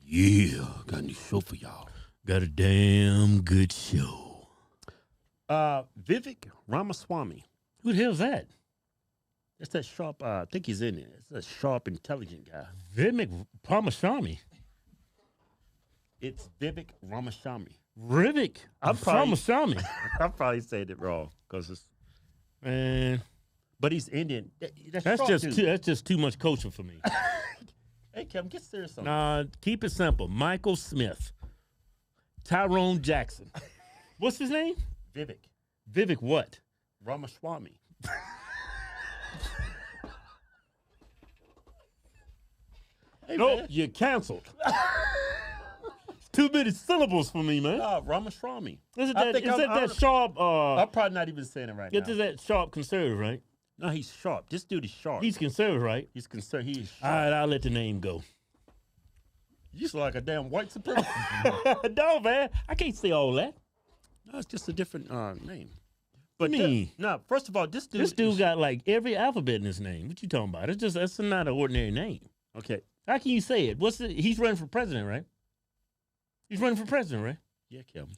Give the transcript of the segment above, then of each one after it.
Yeah, got a new show for y'all. Got a damn good show. Vivek Ramaswamy. Who the hell's that? That's that sharp, I think he's in it. It's a sharp, intelligent guy. Vivek Ramaswamy. It's Vivek Ramaswamy. Vivek Ramaswamy. I'm probably saying it wrong because it's, Man, but he's Indian. that's just too much culture for me. Hey, Kevin, get serious on Nah, keep it simple. Michael Smith. Tyrone Jackson. What's his name? Vivek Vivek what? Ramaswamy. Hey, Nope, man. you're canceled. It's too many syllables for me, man. Ramaswamy. Is it I that, think is I'm- that I'm- sharp? I'm probably not even saying it right Get now. to that sharp conservative, right? No, he's sharp. This dude is sharp. He's conservative, right? He's concerned. He is sharp. All right, I'll let the name go. You just like a damn white supremacist. No, man, I can't say all that. No, it's just a different name. But me, no, first of all, this dude this got like every alphabet in his name. What you talking about? That's not an ordinary name. Okay. How can you say it? He's running for president, right? He's running for president, right? Yeah, Kevin.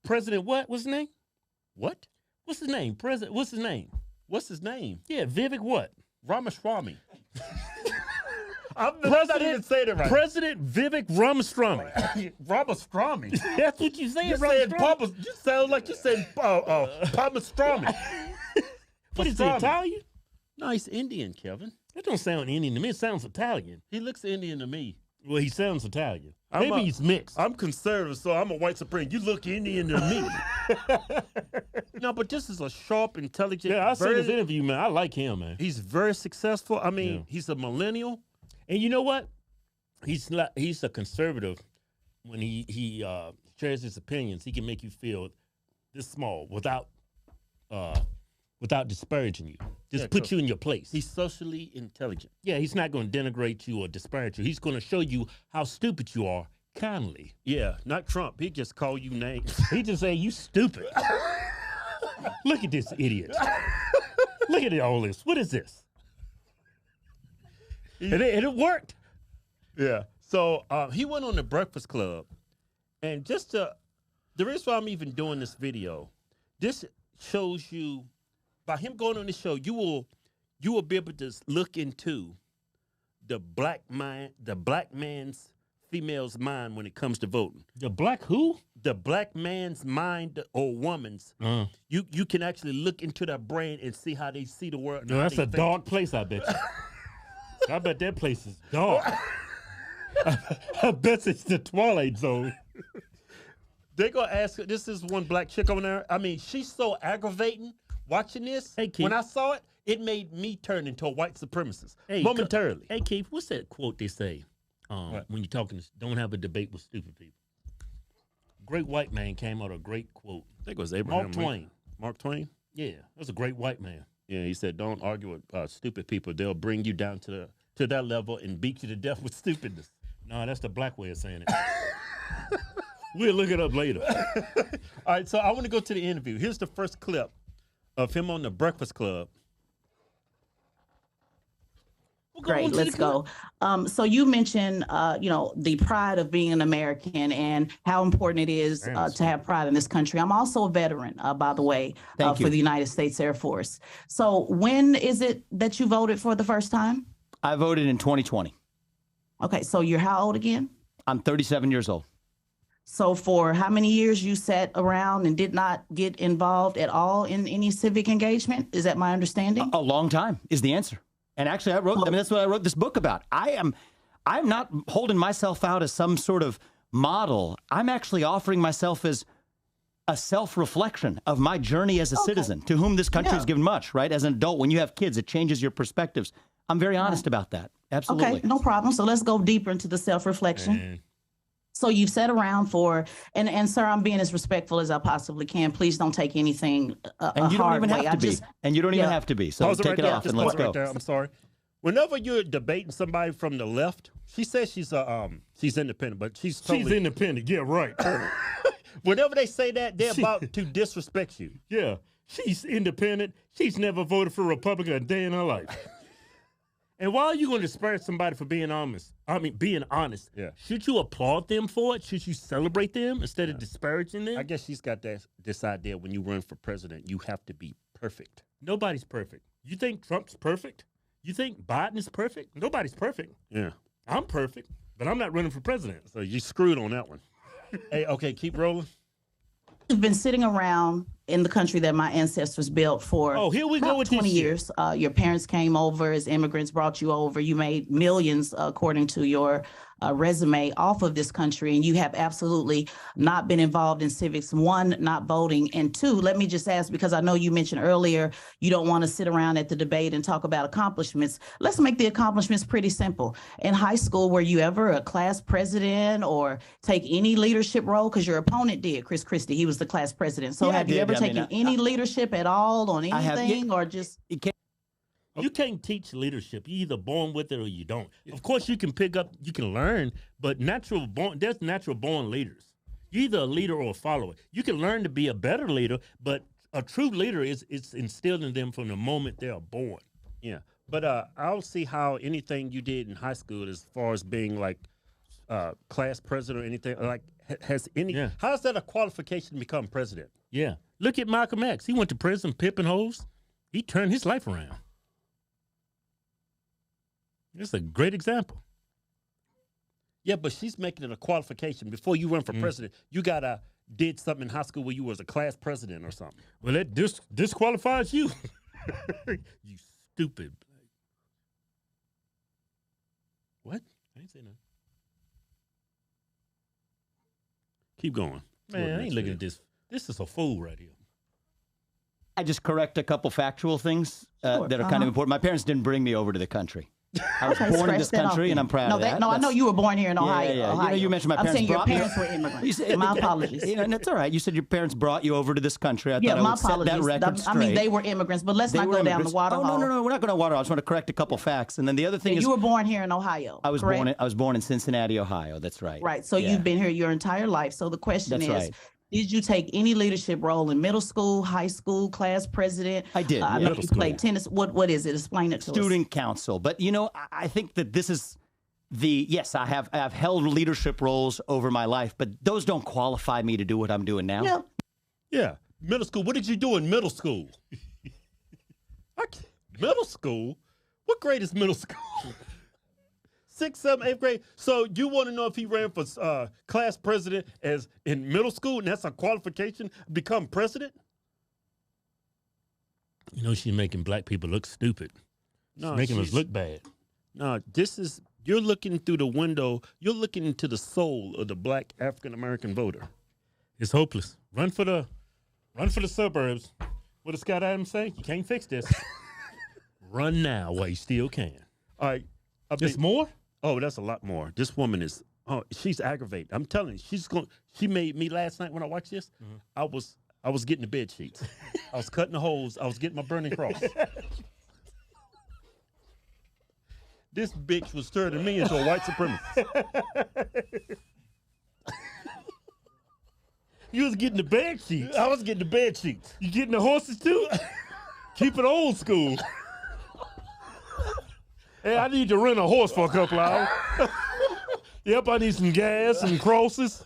President what? What's his name? What? What's his name? President. What's his name? What's his name? Yeah, Vivek what? Ramaswamy. I'm not even saying it right. President Vivek Ramaswamy. Ramaswamy. That's what you saying, You said Ramaswamy? Papa. You sound like you said Pastrami. What is he, Pastrami. Italian? No, he's Indian, Kevin. That don't sound Indian to me. It sounds Italian. He looks Indian to me. Well, he sounds Italian. I'm Maybe a- he's mixed. I'm conservative, so I'm a white supreme. You look Indian to me. No, but this is a sharp, intelligent. Yeah, I seen very- his interview, man. I like him, man. He's very successful. I mean, Yeah. he's a millennial. And you know what? He's a conservative. When he shares his opinions, he can make you feel this small without disparaging you. Just Yeah, put you in your place. He's socially intelligent. Yeah, he's not going to denigrate you or disparage you. He's going to show you how stupid you are kindly. Yeah, not Trump. He just call you names. He just say, you stupid. Look at this idiot. Look at all this. What is this? And it worked. Yeah. So he went on the Breakfast Club, and the reason why I'm even doing this video, this shows you by him going on this show, you will be able to look into the black man's female's mind when it comes to voting. The black who? The black man's mind or woman's. You can actually look into their brain and see how they see the world. and No, how that's they a think. dark place, I bet you. I bet that place is dark. I bet it's the Twilight Zone. They gonna ask her. This is one black chick on there. I mean, she's so aggravating. Watching this, Hey, Keith. when I saw it, it made me turn into a white supremacist momentarily. Hey, Keith, what's that quote they say when you're talking? Don't have a debate with stupid people. Great white man came out with a great quote. I think it was Abraham Mark Twain. Mark Twain. Yeah, that's a great white man. Yeah, he said, "Don't argue with stupid people. They'll bring you down to that level and beat you to death with stupidness." No, that's the black way of saying it. We'll look it up later. All right, so I want to go to the interview. Here's the first clip of him on the Breakfast Club. Great, let's go. So you mentioned, the pride of being an American and how important it is to have pride in this country. I'm also a veteran, by the way, for the United States Air Force. So when is it that you voted for the first time? I voted in 2020. Okay, so you're how old again? I'm 37 years old. So for how many years you sat around and did not get involved at all in any civic engagement? Is that my understanding? A long time is the answer. And actually, that's what I wrote this book about. I'm not holding myself out as some sort of model. I'm actually offering myself as a self-reflection of my journey as a citizen to whom this country has given much, right? As an adult, when you have kids, it changes your perspectives. I'm very honest about that. Absolutely. Okay, no problem. So let's go deeper into the self-reflection. So you've sat around and sir, I'm being as respectful as I possibly can. Please don't take anything And you don't even have to be. And you don't even Yeah. have to be. So Pause take right it there. off Just and let's pause right go. there. I'm sorry. Whenever you're debating somebody from the left, she says she's independent, but she's totally, independent. Yeah, right. whenever they say that, they're about to disrespect you. Yeah, she's independent. She's never voted for a Republican a day in her life. And why are you going to disparage somebody for being honest? Being honest. Yeah. Should you applaud them for it? Should you celebrate them instead of disparaging them? I guess she's got this idea when you run for president, you have to be perfect. Nobody's perfect. You think Trump's perfect? You think Biden is perfect? Nobody's perfect. Yeah. I'm perfect, but I'm not running for president. So you screwed on that one. Hey, okay, keep rolling. You've been sitting around in the country that my ancestors built for here we go with 20 this years. Your parents came over as immigrants, brought you over. You made millions, according to your resume, off of this country, and you have absolutely not been involved in civics. One, not voting, and two, let me just ask, because I know you mentioned earlier you don't want to sit around at the debate and talk about accomplishments. Let's make the accomplishments pretty simple. In high school, were you ever a class president or take any leadership role? Because your opponent did, Chris Christie. He was the class president. So have you ever taken any leadership at all on anything, or just... You can't teach leadership. You're either born with it or you don't. Of course, you can pick up, you can learn, but there's natural born leaders. You're either a leader or a follower. You can learn to be a better leader, but a true leader it's instilled in them from the moment they are born. Yeah, but I don't see how anything you did in high school, as far as being like class president or anything, like has any. Yeah. How is that a qualification to become president? Yeah, look at Malcolm X. He went to prison, pimping hoes. He turned his life around. It's a great example. Yeah, but she's making it a qualification. Before you run for president, you gotta did something in high school where you was a class president or something. Well, that disqualifies you. You stupid. What? I ain't saying nothing. Keep going. Man, I ain't looking at this. This is a fool right here. I just correct a couple factual things that are kind of important. My parents didn't bring me over to the country. I was born in this country, and I'm proud of that. No, I know you were born here in Ohio. Yeah. Ohio. You know, you mentioned my parents. I'm saying your parents were immigrants. My apologies. And it's all right. You said your parents brought you over to this country. I thought I would set that record straight. I mean, they were immigrants, but let's not go down the water hole. Oh, no. We're not going to water hole. I just want to correct a couple facts. And then the other thing is... You were born here in Ohio, I was born in Cincinnati, Ohio. That's right. Right. So you've been here your entire life. So the question is... Did you take any leadership role in middle school, high school, class president? I did. I know you played tennis. What is it? Explain it to us. Student council. But, you know, I think that this is yes, I have held leadership roles over my life, but those don't qualify me to do what I'm doing now. Yeah. Middle school. What did you do in middle school? Middle school? What grade is middle school? 6th, 7th, 8th grade. So you want to know if he ran for class president as in middle school, and that's a qualification to become president? You know, she's making black people look stupid. She's making us look bad. No, you're looking through the window. You're looking into the soul of the black African-American voter. It's hopeless. Run for the suburbs. What does Scott Adams say? You can't fix this. Run now while you still can. All right. There's more? Oh, that's a lot more. This woman is, she's aggravated. I'm telling you, she made me last night when I watched this. Mm-hmm. I was getting the bed sheets. I was cutting the holes. I was getting my burning cross. This bitch was turning me into a white supremacist. You was getting the bed sheets. I was getting the bed sheets. You getting the horses too? Keep it old school. Hey, I need to rent a horse for a couple hours. Yep, I need some gas and crosses.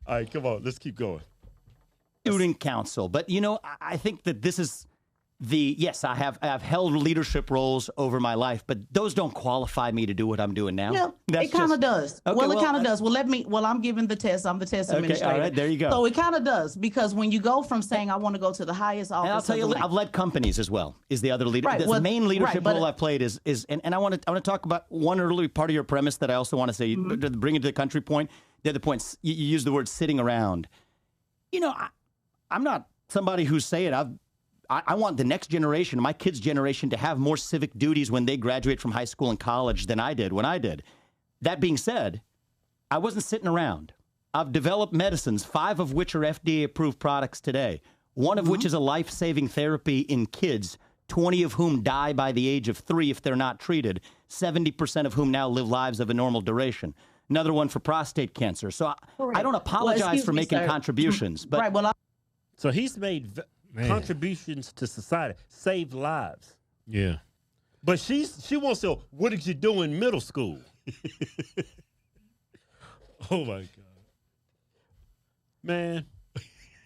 All right, come on, let's keep going. Student council. But, you know, I think that this is yes, I have held leadership roles over my life, but those don't qualify me to do what I'm doing now. Yeah, it kind of does. Okay, it kind of does. Well, I'm giving the test. I'm the test administrator. All right, there you go. So it kind of does, because when you go from saying I want to go to the highest office, and I'll tell you, I've led companies as well. Is the other leader? Right, the main leadership role I've played is and I want to talk about one early part of your premise that I also want to say, to bring it to the country point. The other point, you use the word sitting around. You know, I'm not somebody who's saying I want the next generation, my kids' generation, to have more civic duties when they graduate from high school and college than I did when I did. That being said, I wasn't sitting around. I've developed medicines, 5 of which are FDA-approved products today, one of which is a life-saving therapy in kids, 20 of whom die by the age of 3 if they're not treated, 70% of whom now live lives of a normal duration. Another one for prostate cancer. So I don't apologize for making contributions. But so he's made... contributions to society, saved lives. Yeah. But she wants to know, what did you do in middle school? Oh my God. Man.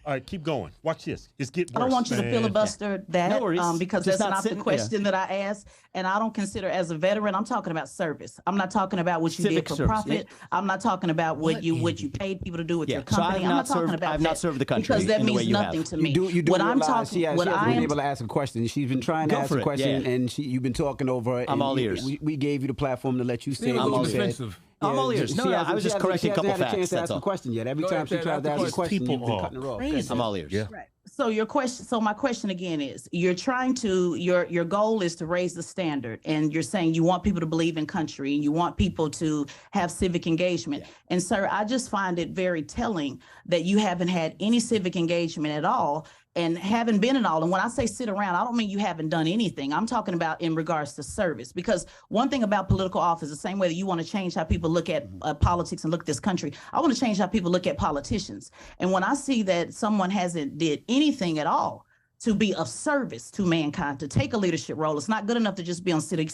All right, keep going. Watch this. It's getting worse. I don't want you to filibuster that No worries. because Just that's not not the sitting- question that I asked. And I don't consider as a veteran, I'm talking about service. I'm not talking about what you Civic did for service, profit. I'm not talking about what you paid people to do with your So I company. have I'm not not talking served- about I've not served the country because that in the way means you nothing have. to me. You do what I'm realize talking, she what hasn't I been am able to ask a question. She's been trying to Go ask for a it, question, yeah. and you've been talking over her. I'm and all ears. We gave you the platform to let you say Being a what little you said. defensive. I'm all ears. No, She no, hasn't- I was she just hasn't- correcting a couple She hasn't had a chance facts, to that's ask a all. question yet. Every Go time ahead, she Ted, tries ask to the ask a question. question, you've People been are cutting her off. crazy. I'm all ears. Yeah. Right. So your question, so my question again is, you're trying to, your goal is to raise the standard, and you're saying you want people to believe in country, and you want people to have civic engagement. And sir, I just find it very telling that you haven't had any civic engagement at all and haven't been in all. And when I say sit around, I don't mean you haven't done anything. I'm talking about in regards to service, because one thing about political office, the same way that you want to change how people look at politics and look at this country, I want to change how people look at politicians. And when I see that someone hasn't did anything at all to be of service to mankind, to take a leadership role, it's not good enough to just be on city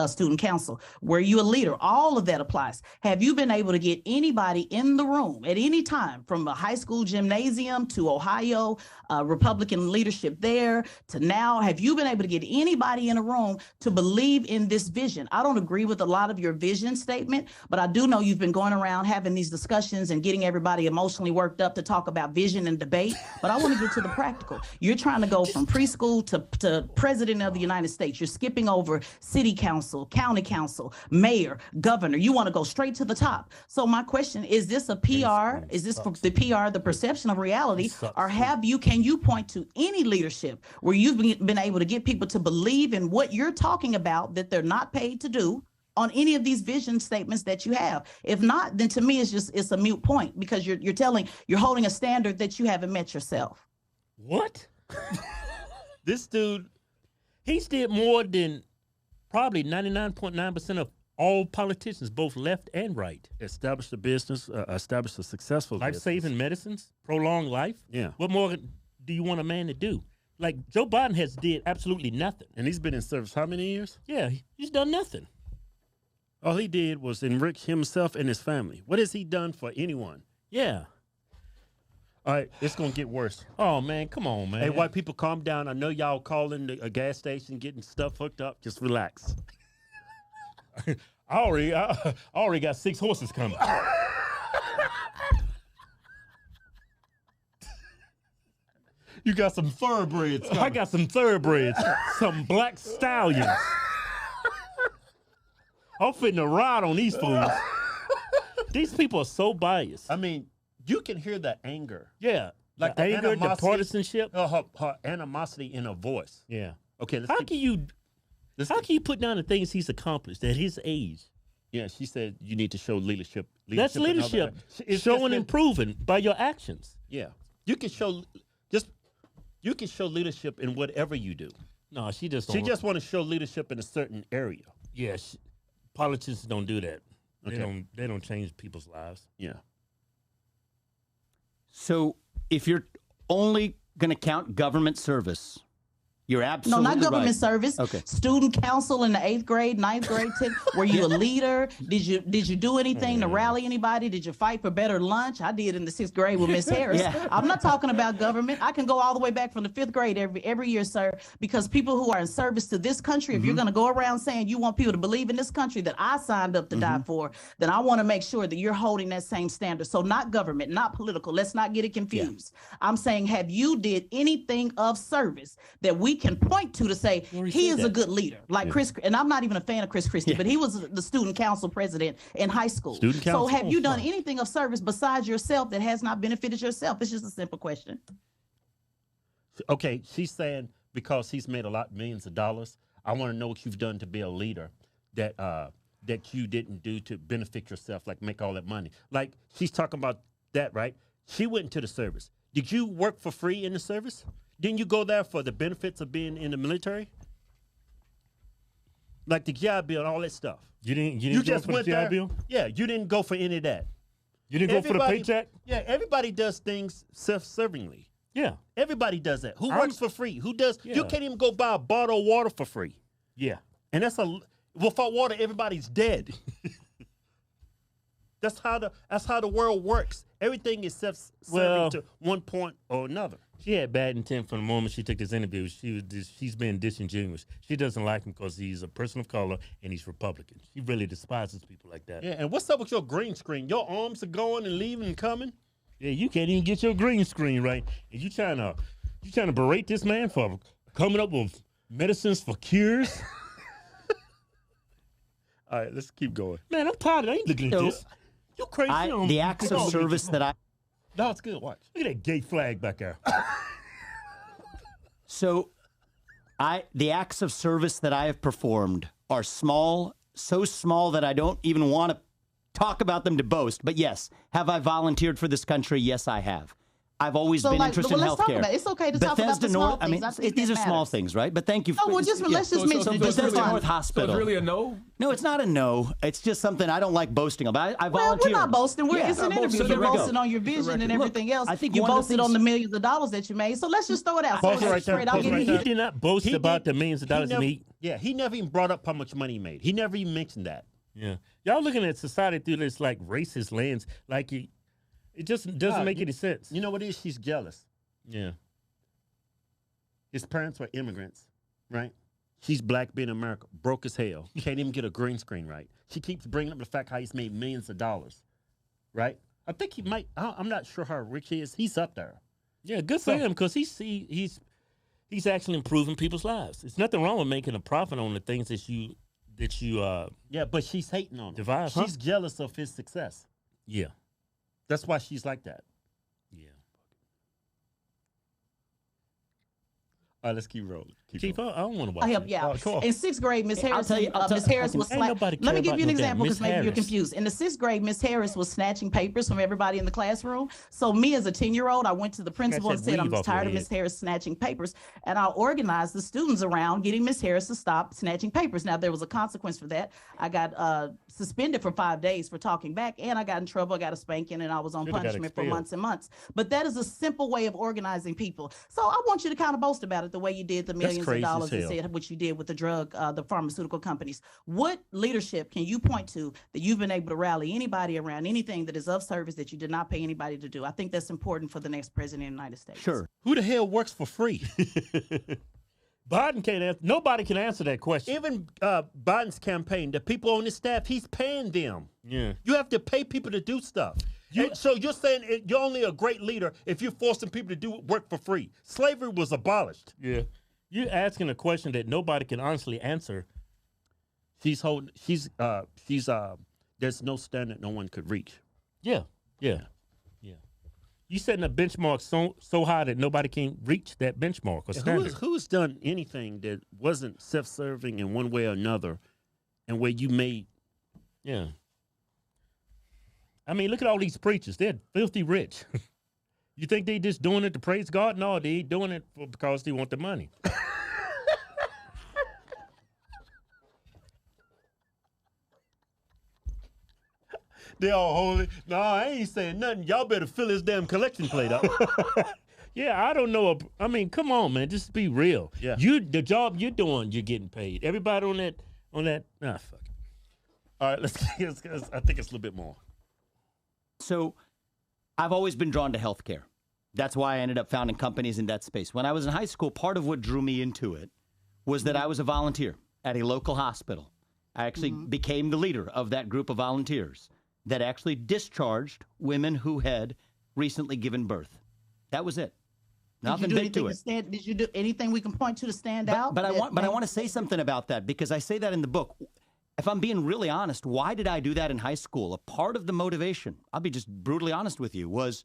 student council. Were you a leader? All of that applies. Have you been able to get anybody in the room at any time, from a high school gymnasium to Ohio, Republican leadership there to now? Have you been able to get anybody in a room to believe in this vision? I don't agree with a lot of your vision statement, but I do know you've been going around having these discussions and getting everybody emotionally worked up to talk about vision and debate. But I want to get to the practical. You're trying to go from preschool to president of the United States. You're skipping over city council, county council, mayor, governor. You want to go straight to the top. So my question is, this a PR? Is this for the PR, the perception of reality? Or can you point to any leadership where you've been able to get people to believe in what you're talking about that they're not paid to do on any of these vision statements that you have? If not, then to me, it's a moot point, because you're holding a standard that you haven't met yourself. What? This dude, He's did more than probably 99.9% of all politicians, both left and right. established a business, established a successful business. Life-saving medicines, prolonged life. Yeah. What more do you want a man to do? Like, Joe Biden has did absolutely nothing. And he's been in service how many years? Yeah, he's done nothing. All he did was enrich himself and his family. What has he done for anyone? Yeah. All right, it's going to get worse. Oh, man, come on, man. Hey, white people, calm down. I know y'all calling a gas station, getting stuff hooked up. Just relax. I already got 6 horses coming. You got some thoroughbreds. I got some thoroughbreds, some black stallions. I'm finna ride on these fools. These people are so biased. I mean, you can hear the anger. Yeah. Like the the anger, the animosity. partisanship. Her animosity in her voice. Yeah. Okay, let's How keep, can you let's how keep- can you put down the things he's accomplished at his age? Yeah, she said you need to show leadership. That's in other leadership. areas. It's Showing just- and proving by your actions. Yeah, you can show leadership in whatever you do. No, she just She don't. just want to show leadership in a certain area. yeah. Politicians don't do that. Okay. They don't change people's lives. Yeah. So if you're only going to count government service, you're No, absolutely not government right. service. Okay. Student council in the 8th grade, 9th grade, 10th. Were you a leader? Did you do anything to rally anybody? Did you fight for better lunch? I did in the 6th grade with Miss Harris. Yeah. I'm not talking about government. I can go all the way back from the 5th grade every year, sir, because people who are in service to this country, if you're going to go around saying you want people to believe in this country that I signed up to die for, then I want to make sure that you're holding that same standard. So not government, not political. Let's not get it confused. I'm saying, have you did anything of service that we can point to say already he said is a that. good leader, like Chris? And I'm not even a fan of Chris Christie, but he was the student council president in high school. Student council? So have you done anything of service besides yourself that has not benefited yourself? It's just a simple question. Okay, she's saying because he's made millions of dollars, I want to know what you've done to be a leader that you didn't do to benefit yourself, like make all that money. Like she's talking about that, right? She went into the service. Did you work for free in the service? Didn't you go there for the benefits of being in the military? Like the GI Bill and all that stuff. You didn't You go just for went the GI there. Bill? Yeah, you didn't go for any of that. You didn't go for the Everybody- paycheck? Yeah, everybody does things self-servingly. Yeah. Everybody does that. Who I'm- works for free? Who does? You Yeah. can't even go buy a bottle of water for free. Yeah. And without water, everybody's dead. That's how the world works. Everything is self-serving to one point or another. She had bad intent from the moment she took this interview. She's been disingenuous. She doesn't like him because he's a person of color and he's Republican. She really despises people like that. Yeah, and what's up with your green screen? Your arms are going and leaving and coming. Yeah, you can't even get your green screen right, and you trying to berate this man for coming up with medicines for cures. All right, let's keep going. Man, I'm tired. I ain't looking at this. You crazy? The acts of service that I. No, it's good. Watch. Look at that gay flag back there. So, the acts of service that I have performed are small, so small that I don't even want to talk about them to boast. But yes, have I volunteered for this country? Yes, I have. I've always been interested in healthcare. It's okay to talk about the small things. I mean, these are small things, right? But thank you. Let's just mention Bethesda North Hospital. So it's really a no? No, it's not a no. It's just something I don't like boasting about. I volunteered. We're not boasting. It's an interview. So You're boasting on your vision and everything else. I think you boasted on the millions of dollars that you made. So let's just throw it out. He did not boast about the millions of dollars he made. Yeah, he never even brought up how much money he made. He never even mentioned that. Yeah, y'all looking at society through this like racist lens, like it just doesn't make any sense. You know what it is? She's jealous. Yeah. His parents were immigrants, right? She's black, being in America, broke as hell. Can't even get a green screen right. She keeps bringing up the fact how he's made millions of dollars, right? I think he might. I'm not sure how rich he is. He's up there. Yeah, good for him because he's actually improving people's lives. There's nothing wrong with making a profit on the things that you. Yeah, but she's hating on him. Devise, she's jealous of his success. Yeah. That's why she's like that. Yeah. All right, let's keep rolling. Chief, I don't want to watch it. In sixth grade, Miss Harris was snatching. Let me give you an example because maybe you're confused. In the sixth grade, Miss Harris was snatching papers from everybody in the classroom. So me as a 10-year-old, I went to the principal and said, I'm tired of Miss Harris snatching papers. And I organized the students around getting Miss Harris to stop snatching papers. Now, there was a consequence for that. I got suspended for 5 days for talking back, and I got in trouble. I got a spanking, and I was on punishment for months and months. But that is a simple way of organizing people. So I want you to kind of boast about it the way you did the millions of dollars and said what you did with the pharmaceutical companies. What leadership can you point to that you've been able to rally anybody around anything that is of service that you did not pay anybody to do? I think that's important for the next president of the United States. Sure. Who the hell works for free? Biden can't answer. Nobody can answer that question. Even Biden's campaign, the people on his staff, he's paying them. Yeah. You have to pay people to do stuff. So you're saying you're only a great leader if you're forcing people to do work for free. Slavery was abolished. Yeah. You're asking a question that nobody can honestly answer. There's no standard no one could reach. Yeah. You setting a benchmark so high that nobody can reach that benchmark or standard. Who's done anything that wasn't self-serving in one way or another, and where you made? Yeah. I mean, look at all these preachers. They're filthy rich. You think they just doing it to praise God? No, they doing it because they want the money. They all holy. No, I ain't saying nothing. Y'all better fill this damn collection plate up. Yeah, I don't know. I mean, come on, man. Just be real. Yeah. The job you're doing, you're getting paid. Everybody on that. Fuck it. All right, let's I think it's a little bit more. So I've always been drawn to healthcare. That's why I ended up founding companies in that space. When I was in high school, part of what drew me into it was that I was a volunteer at a local hospital. I actually became the leader of that group of volunteers that actually discharged women who had recently given birth. That was it. Nothing big to it. Did you do anything we can point to stand out? But I want to say something about that because I say that in the book. If I'm being really honest, why did I do that in high school? A part of the motivation, I'll be just brutally honest with you, was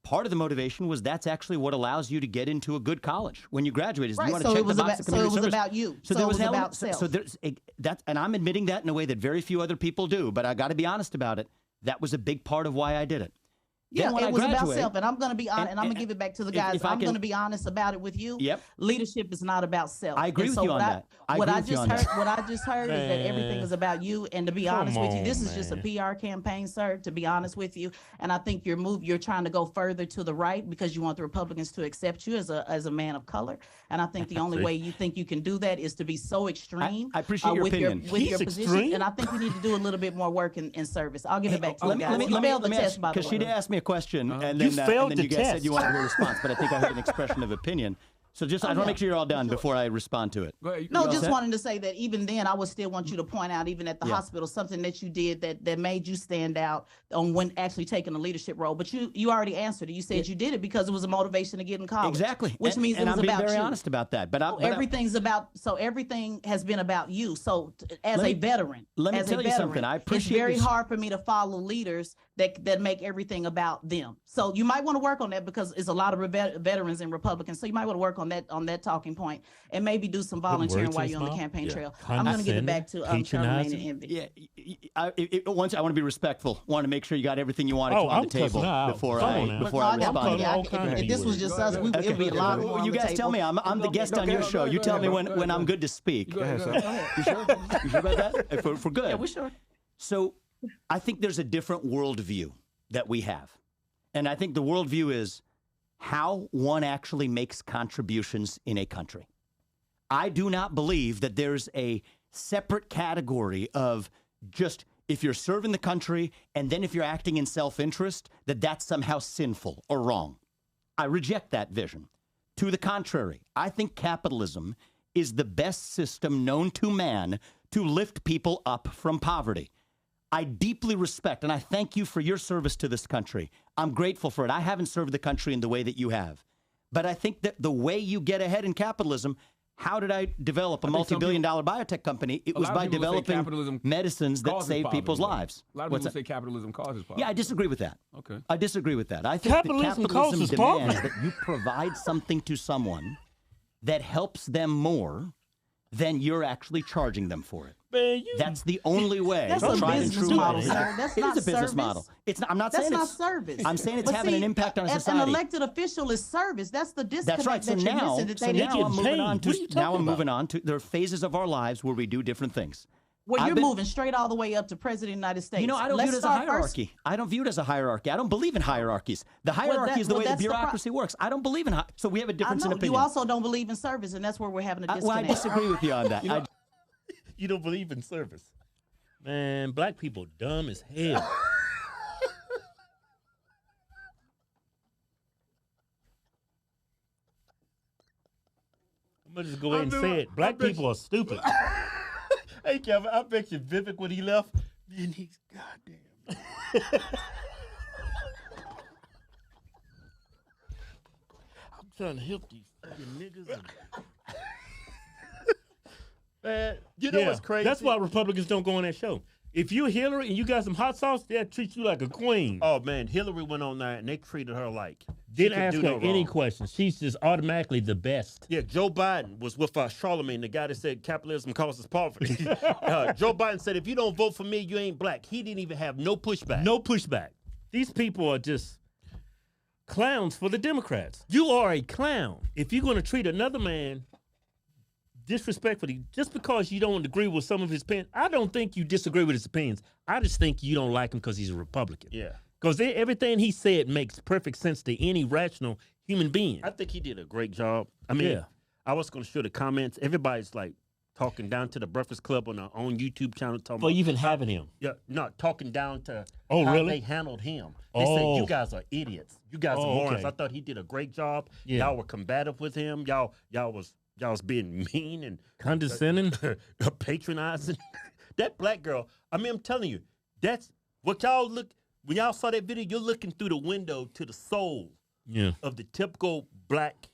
part of the motivation was that's actually what allows you to get into a good college when you graduate. Is you want to check the box of community service. So it was about you. So there was an element. So there's that, and I'm admitting that in a way that very few other people do. But I got to be honest about it. That was a big part of why I did it. Yeah, when it I was about graduate- self, and I'm going to be honest, and I'm going and- to give it back to the if- guys. if I I'm can- going to be honest about it with you. Yep. Leadership is not about self. I agree And with so you on what that. I what agree I with you just on heard, that. what I just heard is that everything Man. is about you. And to be Come honest with you, this on, is just a man. PR campaign, sir. To be honest with you, and I think you're trying to go further to the right because you want the Republicans to accept you as a man of color. And I think the only way you think you can do that is to be so extreme. I appreciate your with opinion. with He's your position. extreme. And I think we need to do a little bit more work in service. I'll give it back to you Let guys. me You failed the ask, test, by the because she way. did ask me a question, and You then, failed and then the you guys said test. you wanted a response, but I think I heard an expression of opinion. So just, I want to make sure you're all done before I respond to it. Go ahead. No, all just set? wanted to say that even then, I would still want you to point out, even at the Yeah. hospital, something that you did that made you stand out on when actually taking a leadership role. But you already answered it. You said you did it because it was a motivation to get in college. Exactly. Which and, means and it was I'm being about very you. honest about that. But Everything has been about you. So as Let a me- veteran, let me as tell a you veteran, something. I it's appreciate very this. hard for me to follow leaders that make everything about them. So you might want to work on that because it's a lot of veterans and Republicans. So you might want to work on that talking point and maybe do some volunteering words while in you're on the his campaign mouth? trail. Yeah. I'm going to give it back to Charlamagne and Patronizing? Envy. Yeah, once I want to be respectful. Want to make sure you got everything you wanted Oh, to on I'm the table cussing her out. before Come I on now. before No, I I'm respond. calling kidding. all kinds of If this people. was just us, it would be a lot more on You the guys table. tell me. I'm the guest on your show. You tell me when I'm good to speak. Go ahead, sir. You sure? You sure about that? If we're good. Yeah, we're sure. So I think there's a different worldview that we have. And I think the worldview is how one actually makes contributions in a country. I do not believe that there's a separate category of just if you're serving the country and then if you're acting in self-interest, that that's somehow sinful or wrong. I reject that vision. To the contrary, I think capitalism is the best system known to man to lift people up from poverty. I deeply respect and I thank you for your service to this country. I'm grateful for it. I haven't served the country in the way that you have. But I think that the way you get ahead in capitalism, how did I develop a multi-billion-dollar biotech company? It A was lot of by people say developing capitalism medicines that causes save poverty, people's though. lives. A lot of What's people that? say capitalism causes poverty. Yeah, I disagree with that. Okay. I disagree with that. I think Capitalism that capitalism causes demands poverty. that you provide something to someone that helps them more than you're actually charging them for it. Man, you That's the only way. That's to a try and business true model, way. sir. That's It not is a business service. model. It's not, I'm not That's saying not it's service. I'm saying it's But having see, an impact on a An society. elected official is service. That's the disconnect That's right. So that you're now, missing. That so they now didn't I'm get. moving on What are you to now talking I'm moving about? on to there are phases of our lives where we do different things. Well, I've you're been- moving straight all the way up to President of the United States. You know, I don't Let's view it as a start first. hierarchy. I don't view it as a hierarchy. I don't believe in hierarchies. The hierarchy is the way the that's the pro- bureaucracy works. I don't believe in so we have a I difference in know. opinion. You also don't believe in service, and that's where we're having a disconnect. Well, I disagree with you on that. You don't believe in service. Man, black people dumb as hell. I'm gonna just go ahead and say it. Black people are stupid. Hey, Kevin, I bet you Vivek, when he left, man, he's goddamn. I'm trying to help these fucking niggas. Man, you know what's crazy? That's why Republicans don't go on that show. If you're Hillary and you got some hot sauce, they'll treat you like a queen. Oh, man, Hillary went on there, and they treated her like Didn't she could ask do her no any wrong. questions. She's just automatically the best. Yeah, Joe Biden was with Charlamagne, the guy that said capitalism causes poverty. Joe Biden said, if you don't vote for me, you ain't black. He didn't even have no pushback. No pushback. These people are just clowns for the Democrats. You are a clown if you're going to treat another man disrespectfully just because you don't agree with some of his opinions. I don't think you disagree with his opinions. I just think you don't like him because he's a Republican. Yeah. Because everything he said makes perfect sense to any rational human being. I think he did a great job. I mean, Yeah. I was going to show the comments. Everybody's like talking down to the Breakfast Club on our own YouTube channel. Talking For about, even having him. yeah, not talking down to Oh, how really? they handled him. They said, Oh. you guys are idiots. You guys are Oh, morons. okay. I thought he did a great job. Yeah. Y'all were combative with him. Y'all was being mean and Condescending. patronizing. That black girl, I mean, I'm telling you, that's what y'all look, when y'all saw that video, you're looking through the window to the soul Yeah. of the typical black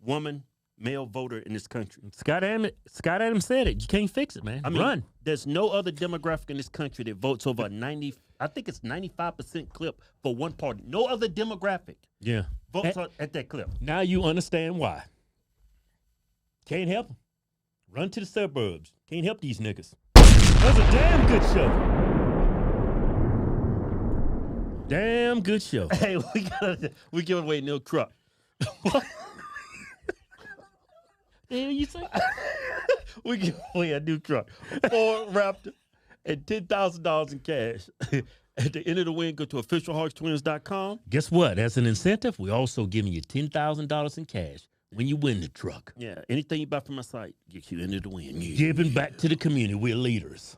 woman, male voter in this country. Scott Adams said it. You can't fix it, man. I mean, Run. there's no other demographic in this country that votes over 90, I think it's 95% clip for one party. No other demographic Yeah. votes at that clip. Now you understand why. Can't help them. Run to the suburbs. Can't help these niggas. That was a damn good show. damn good show. Hey, we giving away a new truck. The hell you say? We give away a new truck, a Ford Raptor, and $10,000 in cash. At the end of the win, go to officialhodgetwins.com. Guess what? As an incentive, we're also giving you $10,000 in cash when you win the truck. Yeah, anything you buy from my site gets you into the win. Giving back to the community. We're leaders.